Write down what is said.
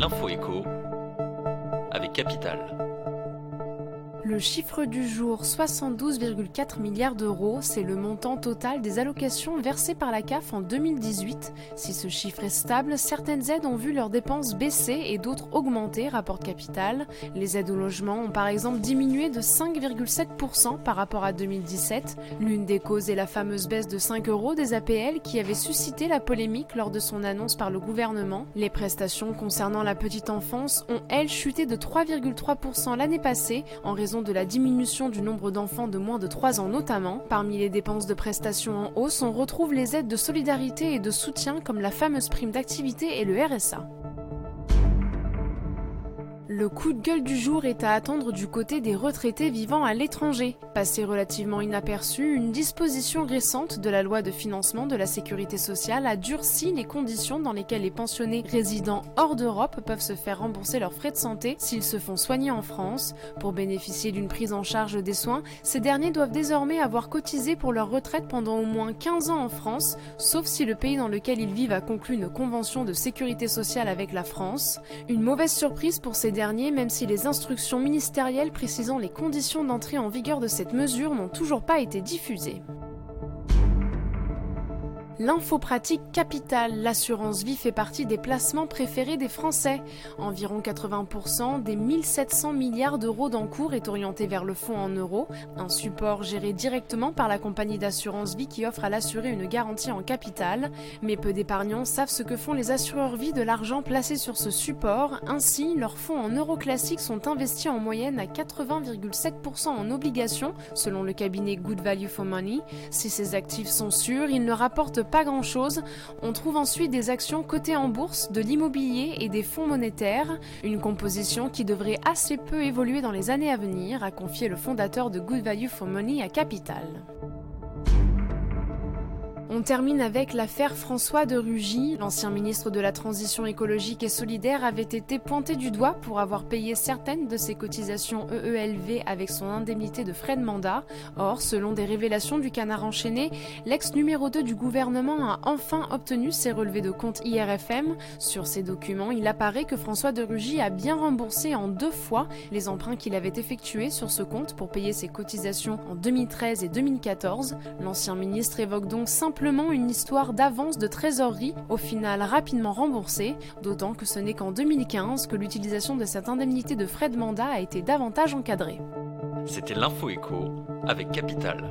L'info écho avec Capital. Le chiffre du jour, 72,4 milliards d'euros, c'est le montant total des allocations versées par la CAF en 2018. Si ce chiffre est stable, certaines aides ont vu leurs dépenses baisser et d'autres augmenter, rapporte Capital. Les aides au logement ont par exemple diminué de 5,7% par rapport à 2017. L'une des causes est la fameuse baisse de 5 € des APL qui avait suscité la polémique lors de son annonce par le gouvernement. Les prestations concernant la petite enfance ont, elles, chuté de 3,3% l'année passée en raison de la diminution du nombre d'enfants de moins de 3 ans notamment. Parmi les dépenses de prestations en hausse, on retrouve les aides de solidarité et de soutien comme la fameuse prime d'activité et le RSA. Le coup de gueule du jour est à attendre du côté des retraités vivant à l'étranger. Passée relativement inaperçue, une disposition récente de la loi de financement de la sécurité sociale a durci les conditions dans lesquelles les pensionnés résidant hors d'Europe peuvent se faire rembourser leurs frais de santé s'ils se font soigner en France. Pour bénéficier d'une prise en charge des soins, ces derniers doivent désormais avoir cotisé pour leur retraite pendant au moins 15 ans en France, sauf si le pays dans lequel ils vivent a conclu une convention de sécurité sociale avec la France. Une mauvaise surprise pour ces derniers, même si les instructions ministérielles précisant les conditions d'entrée en vigueur de cette mesure n'ont toujours pas été diffusées. L'info pratique Capital, l'assurance vie fait partie des placements préférés des Français. Environ 80% des 1700 milliards d'euros d'encours est orienté vers le fonds en euros, un support géré directement par la compagnie d'assurance vie qui offre à l'assuré une garantie en capital. Mais peu d'épargnants savent ce que font les assureurs vie de l'argent placé sur ce support. Ainsi, leurs fonds en euros classiques sont investis en moyenne à 80,7% en obligations, selon le cabinet Good Value for Money. Si ces actifs sont sûrs, ils ne rapportent pas grand-chose. On trouve ensuite des actions cotées en bourse, de l'immobilier et des fonds monétaires, une composition qui devrait assez peu évoluer dans les années à venir, a confié le fondateur de Good Value for Money à Capital. On termine avec l'affaire François de Rugy. L'ancien ministre de la Transition écologique et solidaire avait été pointé du doigt pour avoir payé certaines de ses cotisations EELV avec son indemnité de frais de mandat. Or, selon des révélations du Canard enchaîné, l'ex numéro 2 du gouvernement a enfin obtenu ses relevés de compte IRFM. Sur ces documents, il apparaît que François de Rugy a bien remboursé en 2 fois les emprunts qu'il avait effectués sur ce compte pour payer ses cotisations en 2013 et 2014. L'ancien ministre évoque donc simplement une histoire d'avance de trésorerie, au final rapidement remboursée, d'autant que ce n'est qu'en 2015 que l'utilisation de cette indemnité de frais de mandat a été davantage encadrée. C'était l'info écho avec Capital.